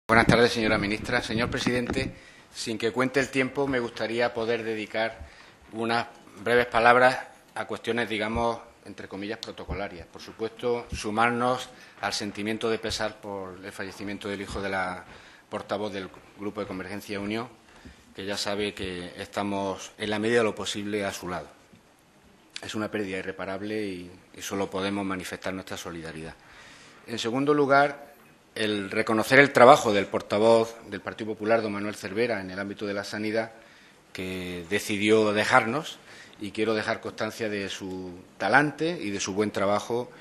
Buenas tardes, señora ministra. Señor presidente, sin que cuente el tiempo, me gustaría poder dedicar unas breves palabras a cuestiones, digamos, entre comillas, protocolarias. Por supuesto, sumarnos al sentimiento de pesar por el fallecimiento del hijo de la portavoz del Grupo de Convergencia y Unión, que ya sabe que estamos, en la medida de lo posible, a su lado. Es una pérdida irreparable y solo podemos manifestar nuestra solidaridad. En segundo lugar, el reconocer el trabajo del portavoz del Partido Popular, don Manuel Cervera, en el ámbito de la sanidad, que decidió dejarnos, y quiero dejar constancia de su talante y de su buen trabajo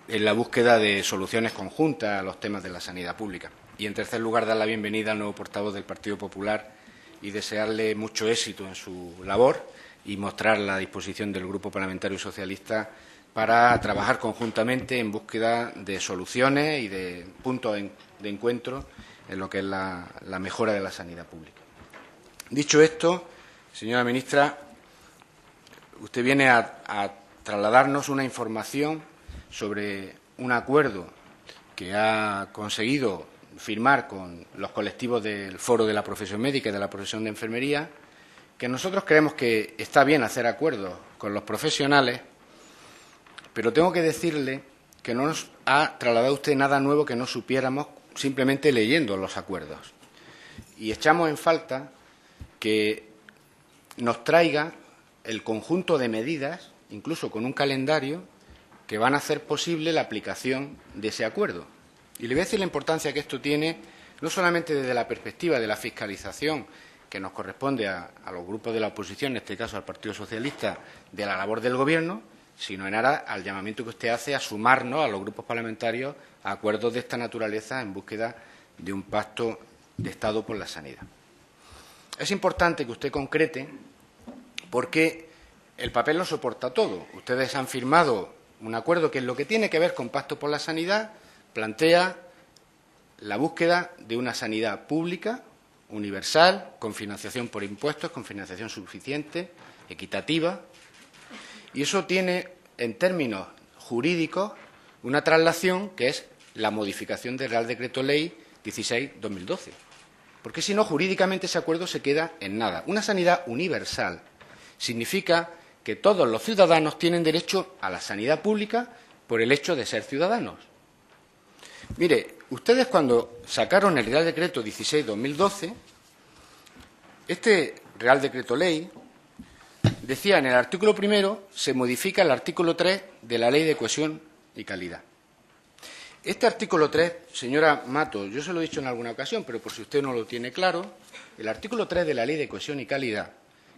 en la búsqueda de soluciones conjuntas a los temas de la sanidad pública. Y, en tercer lugar, dar la bienvenida al nuevo portavoz del Partido Popular y desearle mucho éxito en su labor y mostrar la disposición del Grupo Parlamentario Socialista para trabajar conjuntamente en búsqueda de soluciones y de puntos de encuentro en lo que es la mejora de la sanidad pública. Dicho esto, señora ministra, usted viene a trasladarnos una información sobre un acuerdo que ha conseguido firmar con los colectivos del Foro de la Profesión Médica y de la Profesión de Enfermería, que nosotros creemos que está bien hacer acuerdos con los profesionales, pero tengo que decirle que no nos ha trasladado usted nada nuevo que no supiéramos simplemente leyendo los acuerdos. Y echamos en falta que nos traiga el conjunto de medidas, incluso con un calendario, que van a hacer posible la aplicación de ese acuerdo. Y le voy a decir la importancia que esto tiene, no solamente desde la perspectiva de la fiscalización que nos corresponde a los grupos de la oposición, en este caso al Partido Socialista, de la labor del Gobierno, sino en aras al llamamiento que usted hace a sumarnos a los grupos parlamentarios a acuerdos de esta naturaleza en búsqueda de un pacto de Estado por la sanidad. Es importante que usted concrete porque el papel no soporta todo. Ustedes han firmado un acuerdo que en lo que tiene que ver con pacto por la sanidad plantea la búsqueda de una sanidad pública, universal, con financiación por impuestos, con financiación suficiente, equitativa. Y eso tiene, en términos jurídicos, una traslación que es la modificación del Real Decreto Ley 16/2012. Porque si no, jurídicamente ese acuerdo se queda en nada. Una sanidad universal significa que todos los ciudadanos tienen derecho a la sanidad pública por el hecho de ser ciudadanos. Mire, ustedes cuando sacaron el Real Decreto 16/2012, este Real Decreto Ley decía en el artículo primero, se modifica el artículo 3 de la Ley de Cohesión y Calidad. Este artículo 3, señora Mato, yo se lo he dicho en alguna ocasión, pero por si usted no lo tiene claro, el artículo 3 de la Ley de Cohesión y Calidad,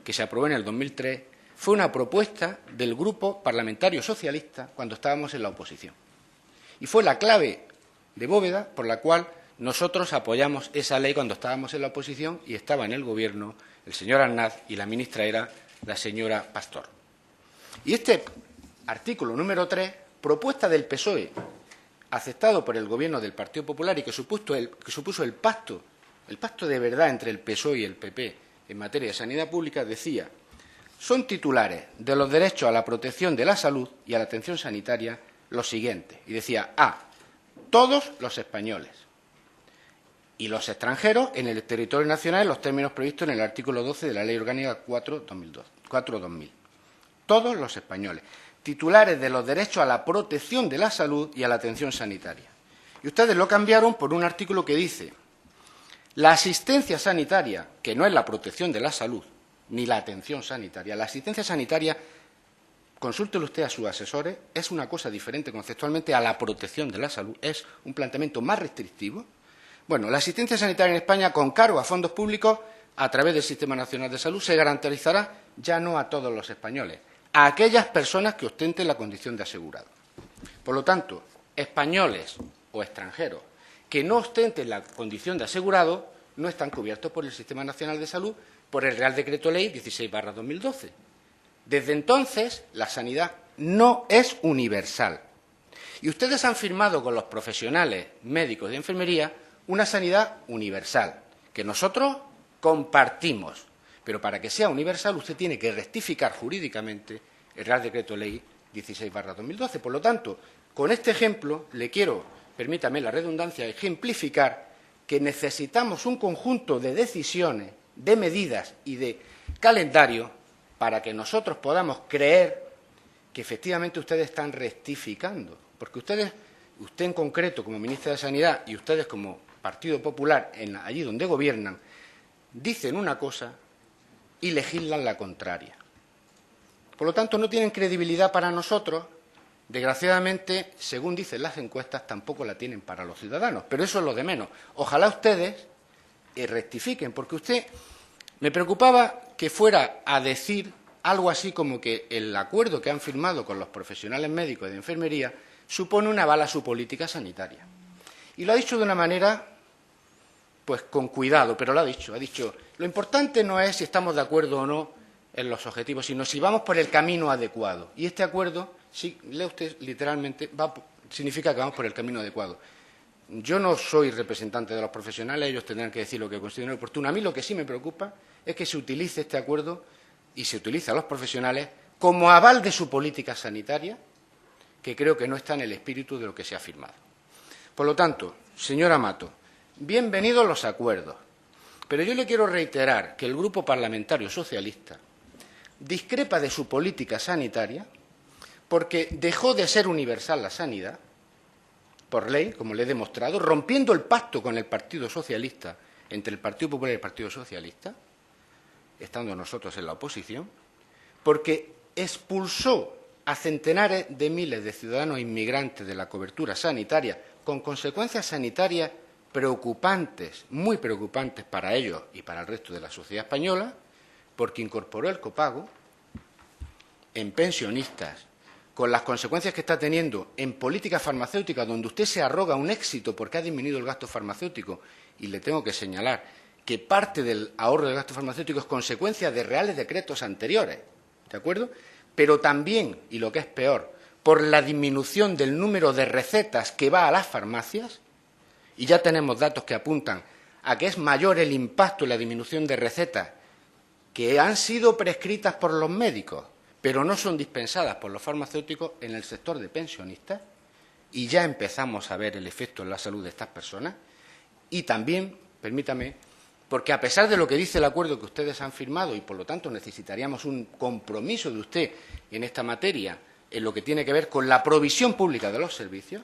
que se aprobó en el 2003, fue una propuesta del Grupo Parlamentario Socialista cuando estábamos en la oposición. Y fue la clave de bóveda por la cual nosotros apoyamos esa ley cuando estábamos en la oposición y estaba en el Gobierno el señor Arnaz y la ministra era la señora Pastor. Y este artículo número 3, propuesta del PSOE, aceptado por el Gobierno del Partido Popular y que supuso el pacto de verdad entre el PSOE y el PP en materia de sanidad pública, decía: son titulares de los derechos a la protección de la salud y a la atención sanitaria los siguientes. Y decía: A, todos los españoles y los extranjeros en el territorio nacional en los términos previstos en el artículo 12 de la Ley Orgánica 4/2000. Todos los españoles, titulares de los derechos a la protección de la salud y a la atención sanitaria. Y ustedes lo cambiaron por un artículo que dice: la asistencia sanitaria, que no es la protección de la salud ni la atención sanitaria, la asistencia sanitaria, consúltelo usted a sus asesores, es una cosa diferente conceptualmente a la protección de la salud, es un planteamiento más restrictivo. Bueno, la asistencia sanitaria en España, con cargo a fondos públicos, a través del Sistema Nacional de Salud, se garantizará ya no a todos los españoles, a aquellas personas que ostenten la condición de asegurado. Por lo tanto, españoles o extranjeros que no ostenten la condición de asegurado no están cubiertos por el Sistema Nacional de Salud, por el Real Decreto Ley 16/2012. Desde entonces, la sanidad no es universal. Y ustedes han firmado con los profesionales médicos de enfermería una sanidad universal, que nosotros compartimos. Pero para que sea universal, usted tiene que rectificar jurídicamente el Real Decreto Ley 16/2012. Por lo tanto, con este ejemplo le quiero, permítame la redundancia, ejemplificar que necesitamos un conjunto de decisiones, de medidas y de calendario para que nosotros podamos creer que efectivamente ustedes están rectificando. Porque usted en concreto como ministra de Sanidad y ustedes como Partido Popular, allí donde gobiernan, dicen una cosa y legislan la contraria. Por lo tanto, no tienen credibilidad para nosotros. Desgraciadamente, según dicen las encuestas, tampoco la tienen para los ciudadanos. Pero eso es lo de menos. Ojalá ustedes rectifiquen, porque usted me preocupaba que fuera a decir algo así como que el acuerdo que han firmado con los profesionales médicos de enfermería supone una bala a su política sanitaria. Y lo ha dicho de una manera, pues con cuidado, pero lo ha dicho. Ha dicho, lo importante no es si estamos de acuerdo o no en los objetivos, sino si vamos por el camino adecuado. Y este acuerdo, si lee usted literalmente, significa que vamos por el camino adecuado. Yo no soy representante de los profesionales, ellos tendrán que decir lo que consideren oportuno. A mí lo que sí me preocupa es que se utilice este acuerdo y se utilice a los profesionales como aval de su política sanitaria, que creo que no está en el espíritu de lo que se ha firmado. Por lo tanto, señora Mato, bienvenidos los acuerdos, pero yo le quiero reiterar que el Grupo Parlamentario Socialista discrepa de su política sanitaria porque dejó de ser universal la sanidad, por ley, como le he demostrado, rompiendo el pacto con el Partido Socialista, entre el Partido Popular y el Partido Socialista, estando nosotros en la oposición, porque expulsó a centenares de miles de ciudadanos inmigrantes de la cobertura sanitaria, con consecuencias sanitarias preocupantes, muy preocupantes para ellos y para el resto de la sociedad española, porque incorporó el copago en pensionistas, con las consecuencias que está teniendo en política farmacéutica, donde usted se arroga un éxito porque ha disminuido el gasto farmacéutico, y le tengo que señalar que parte del ahorro del gasto farmacéutico es consecuencia de reales decretos anteriores, ¿de acuerdo? Pero también, y lo que es peor, por la disminución del número de recetas que va a las farmacias, y ya tenemos datos que apuntan a que es mayor el impacto en la disminución de recetas que han sido prescritas por los médicos, pero no son dispensadas por los farmacéuticos en el sector de pensionistas, y ya empezamos a ver el efecto en la salud de estas personas. Y también, permítame, porque a pesar de lo que dice el acuerdo que ustedes han firmado, y por lo tanto necesitaríamos un compromiso de usted en esta materia, en lo que tiene que ver con la provisión pública de los servicios,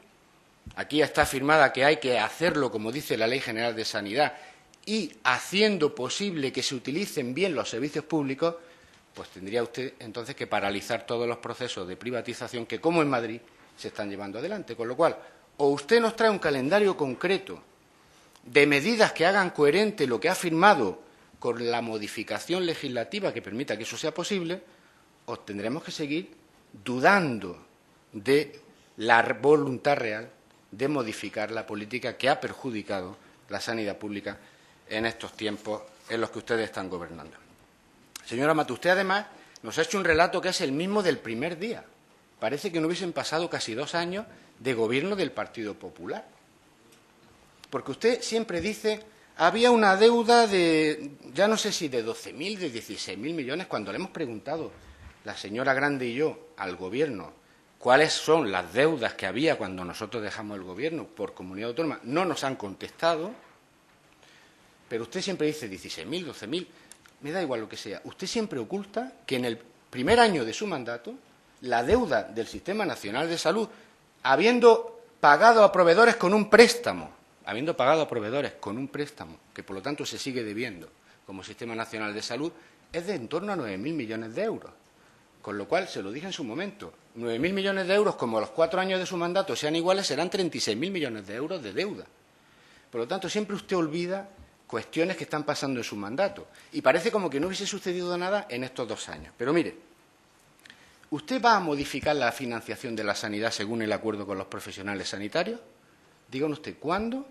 aquí está afirmada que hay que hacerlo, como dice la Ley General de Sanidad, y haciendo posible que se utilicen bien los servicios públicos, pues tendría usted entonces que paralizar todos los procesos de privatización que, como en Madrid, se están llevando adelante. Con lo cual, o usted nos trae un calendario concreto de medidas que hagan coherente lo que ha firmado con la modificación legislativa que permita que eso sea posible, o tendremos que seguir dudando de la voluntad real de modificar la política que ha perjudicado la sanidad pública en estos tiempos en los que ustedes están gobernando. Señora Mato, usted además nos ha hecho un relato que es el mismo del primer día. Parece que no hubiesen pasado casi 2 años de gobierno del Partido Popular. Porque usted siempre dice, había una deuda de, ya no sé si de 12.000, de 16.000 millones, cuando le hemos preguntado, la señora Grande y yo, al Gobierno, cuáles son las deudas que había cuando nosotros dejamos el Gobierno por comunidad autónoma, no nos han contestado, pero usted siempre dice 16.000, 12.000, me da igual lo que sea. Usted siempre oculta que en el primer año de su mandato, la deuda del Sistema Nacional de Salud, habiendo pagado a proveedores con un préstamo, que por lo tanto se sigue debiendo como Sistema Nacional de Salud, es de en torno a 9.000 millones de euros. Con lo cual, se lo dije en su momento, 9.000 millones de euros, como los 4 años de su mandato sean iguales, serán 36.000 millones de euros de deuda. Por lo tanto, siempre usted olvida cuestiones que están pasando en su mandato. Y parece como que no hubiese sucedido nada en estos 2 años. Pero mire, ¿usted va a modificar la financiación de la sanidad según el acuerdo con los profesionales sanitarios? Díganos usted cuándo,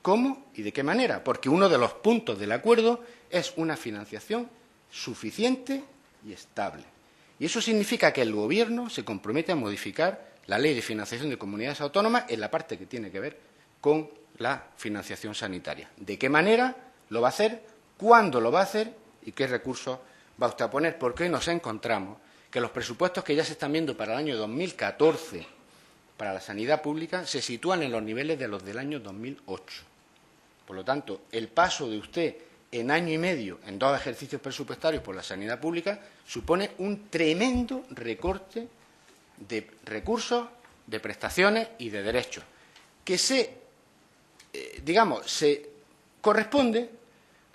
cómo y de qué manera. Porque uno de los puntos del acuerdo es una financiación suficiente y estable. Y eso significa que el Gobierno se compromete a modificar la Ley de Financiación de Comunidades Autónomas en la parte que tiene que ver con la financiación sanitaria. ¿De qué manera lo va a hacer? ¿Cuándo lo va a hacer? ¿Y qué recursos va usted a poner? Porque hoy nos encontramos que los presupuestos que ya se están viendo para el año 2014 para la sanidad pública se sitúan en los niveles de los del año 2008. Por lo tanto, el paso de usted en año y medio, en 2 ejercicios presupuestarios por la sanidad pública, supone un tremendo recorte de recursos, de prestaciones y de derechos, que se corresponde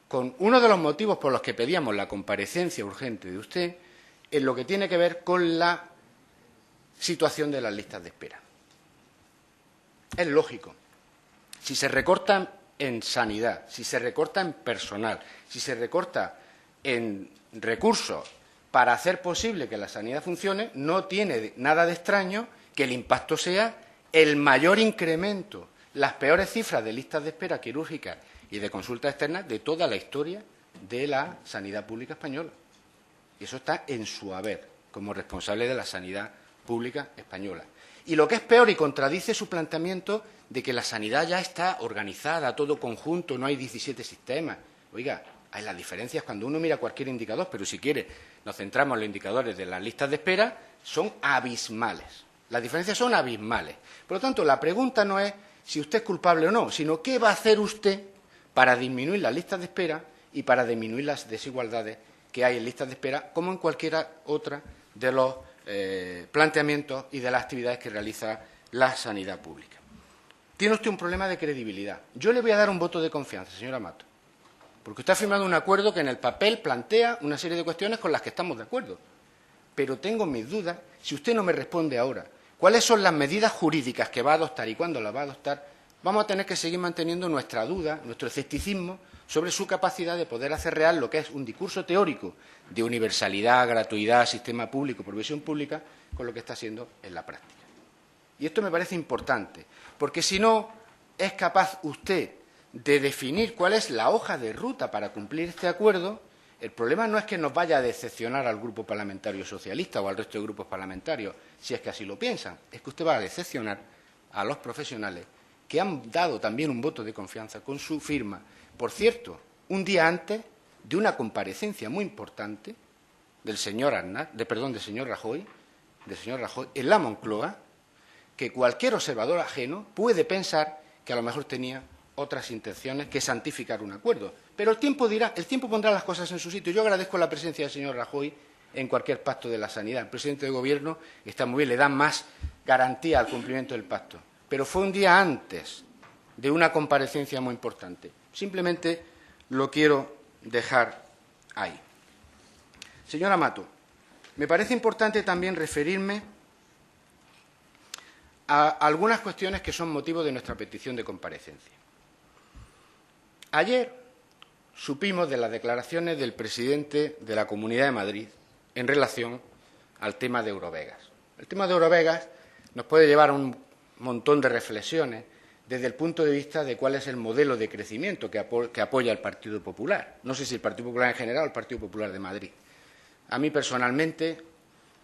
con uno de los motivos por los que pedíamos la comparecencia urgente de usted en lo que tiene que ver con la situación de las listas de espera. Es lógico. Si se recortan en sanidad, si se recorta en personal, si se recorta en recursos para hacer posible que la sanidad funcione, no tiene nada de extraño que el impacto sea el mayor incremento, las peores cifras de listas de espera quirúrgicas y de consultas externas de toda la historia de la sanidad pública española. Y eso está en su haber, como responsable de la sanidad pública española. Y lo que es peor, y contradice su planteamiento de que la sanidad ya está organizada, todo conjunto, no hay 17 sistemas. Oiga, hay las diferencias cuando uno mira cualquier indicador, pero si quiere nos centramos en los indicadores de las listas de espera, son abismales. Las diferencias son abismales. Por lo tanto, la pregunta no es si usted es culpable o no, sino qué va a hacer usted para disminuir las listas de espera y para disminuir las desigualdades que hay en listas de espera, como en cualquiera otra de los planteamientos y de las actividades que realiza la sanidad pública. Tiene usted un problema de credibilidad. Yo le voy a dar un voto de confianza, señora Mato, porque usted ha firmado un acuerdo que en el papel plantea una serie de cuestiones con las que estamos de acuerdo. Pero tengo mis dudas, si usted no me responde ahora, cuáles son las medidas jurídicas que va a adoptar y cuándo las va a adoptar, vamos a tener que seguir manteniendo nuestra duda, nuestro escepticismo sobre su capacidad de poder hacer real lo que es un discurso teórico de universalidad, gratuidad, sistema público, provisión pública, con lo que está haciendo en la práctica. Y esto me parece importante, porque si no es capaz usted de definir cuál es la hoja de ruta para cumplir este acuerdo, el problema no es que nos vaya a decepcionar al Grupo Parlamentario Socialista o al resto de grupos parlamentarios, si es que así lo piensan, es que usted va a decepcionar a los profesionales que han dado también un voto de confianza con su firma. Por cierto, un día antes de una comparecencia muy importante del señor Rajoy en la Moncloa, que cualquier observador ajeno puede pensar que a lo mejor tenía otras intenciones que santificar un acuerdo. Pero el tiempo pondrá las cosas en su sitio. Yo agradezco la presencia del señor Rajoy en cualquier pacto de la sanidad. El presidente de Gobierno está muy bien, le da más garantía al cumplimiento del pacto. Pero fue un día antes de una comparecencia muy importante. Simplemente lo quiero dejar ahí. Señora Mato, me parece importante también referirme a algunas cuestiones que son motivo de nuestra petición de comparecencia. Ayer supimos de las declaraciones del presidente de la Comunidad de Madrid en relación al tema de Eurovegas. El tema de Eurovegas nos puede llevar a un montón de reflexiones desde el punto de vista de cuál es el modelo de crecimiento que apoya el Partido Popular. No sé si el Partido Popular en general o el Partido Popular de Madrid. A mí personalmente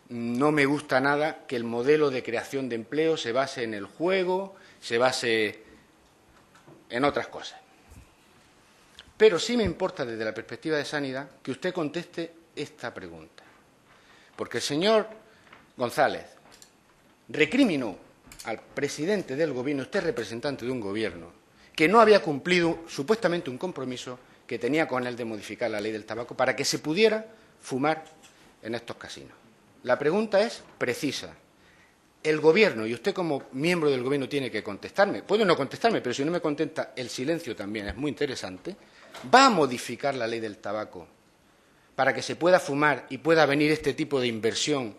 no me gusta nada que el modelo de creación de empleo se base en el juego, se base en otras cosas. Pero sí me importa desde la perspectiva de sanidad que usted conteste esta pregunta. Porque el señor González recriminó al presidente del Gobierno, usted representante de un Gobierno, que no había cumplido supuestamente un compromiso que tenía con él de modificar la ley del tabaco para que se pudiera fumar en estos casinos. La pregunta es precisa. El Gobierno, y usted como miembro del Gobierno tiene que contestarme, puede no contestarme, pero si no me contesta, el silencio también es muy interesante, ¿va a modificar la ley del tabaco para que se pueda fumar y pueda venir este tipo de inversión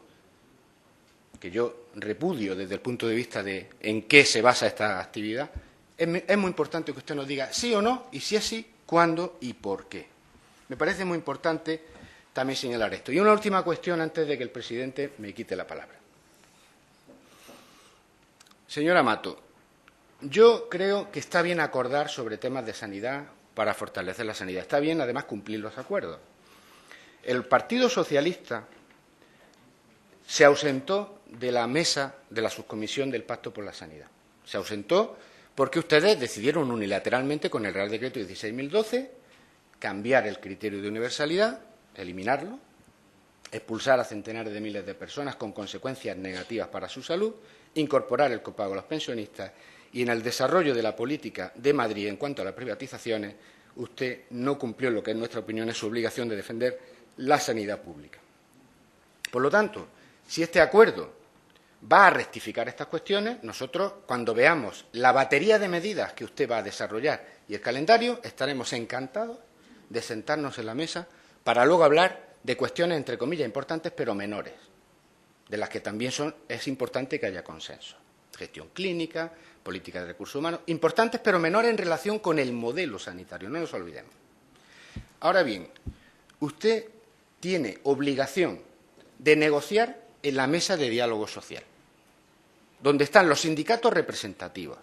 que yo repudio desde el punto de vista de en qué se basa esta actividad? Es muy importante que usted nos diga sí o no, y si es sí, cuándo y por qué. Me parece muy importante también señalar esto. Y una última cuestión antes de que el presidente me quite la palabra. Señora Mato, yo creo que está bien acordar sobre temas de sanidad para fortalecer la sanidad. Está bien, además, cumplir los acuerdos. El Partido Socialista se ausentó de la mesa de la subcomisión del Pacto por la Sanidad. Se ausentó porque ustedes decidieron unilateralmente, con el Real Decreto 16.012, cambiar el criterio de universalidad, eliminarlo, expulsar a centenares de miles de personas con consecuencias negativas para su salud, incorporar el copago a los pensionistas y en el desarrollo de la política de Madrid en cuanto a las privatizaciones, usted no cumplió lo que, en nuestra opinión, es su obligación de defender la sanidad pública. Por lo tanto, si este acuerdo va a rectificar estas cuestiones, nosotros, cuando veamos la batería de medidas que usted va a desarrollar y el calendario, estaremos encantados de sentarnos en la mesa para luego hablar de cuestiones, entre comillas, importantes, pero menores, de las que también es importante que haya consenso. Gestión clínica, política de recursos humanos, importantes pero menores en relación con el modelo sanitario, no nos olvidemos. Ahora bien, usted tiene obligación de negociar en la mesa de diálogo social, donde están los sindicatos representativos.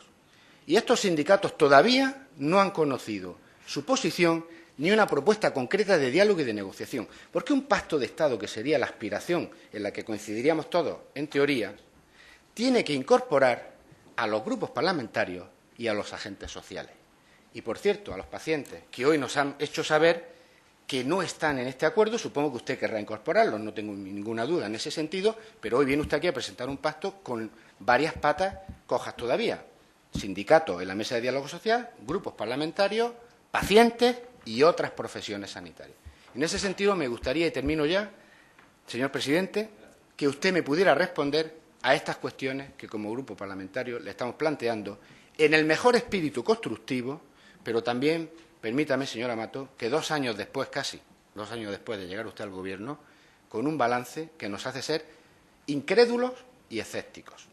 Y estos sindicatos todavía no han conocido su posición ni una propuesta concreta de diálogo y de negociación. Porque un pacto de Estado, que sería la aspiración en la que coincidiríamos todos, en teoría, tiene que incorporar a los grupos parlamentarios y a los agentes sociales. Y, por cierto, a los pacientes que hoy nos han hecho saber que no están en este acuerdo, supongo que usted querrá incorporarlos, no tengo ninguna duda en ese sentido, pero hoy viene usted aquí a presentar un pacto con varias patas cojas todavía. Sindicatos en la mesa de diálogo social, grupos parlamentarios, pacientes y otras profesiones sanitarias. En ese sentido, me gustaría, y termino ya, señor presidente, que usted me pudiera responder a estas cuestiones que, como grupo parlamentario, le estamos planteando en el mejor espíritu constructivo, pero también, permítame, señora Mato, que 2 años después, casi 2 años después de llegar usted al Gobierno, con un balance que nos hace ser incrédulos y escépticos.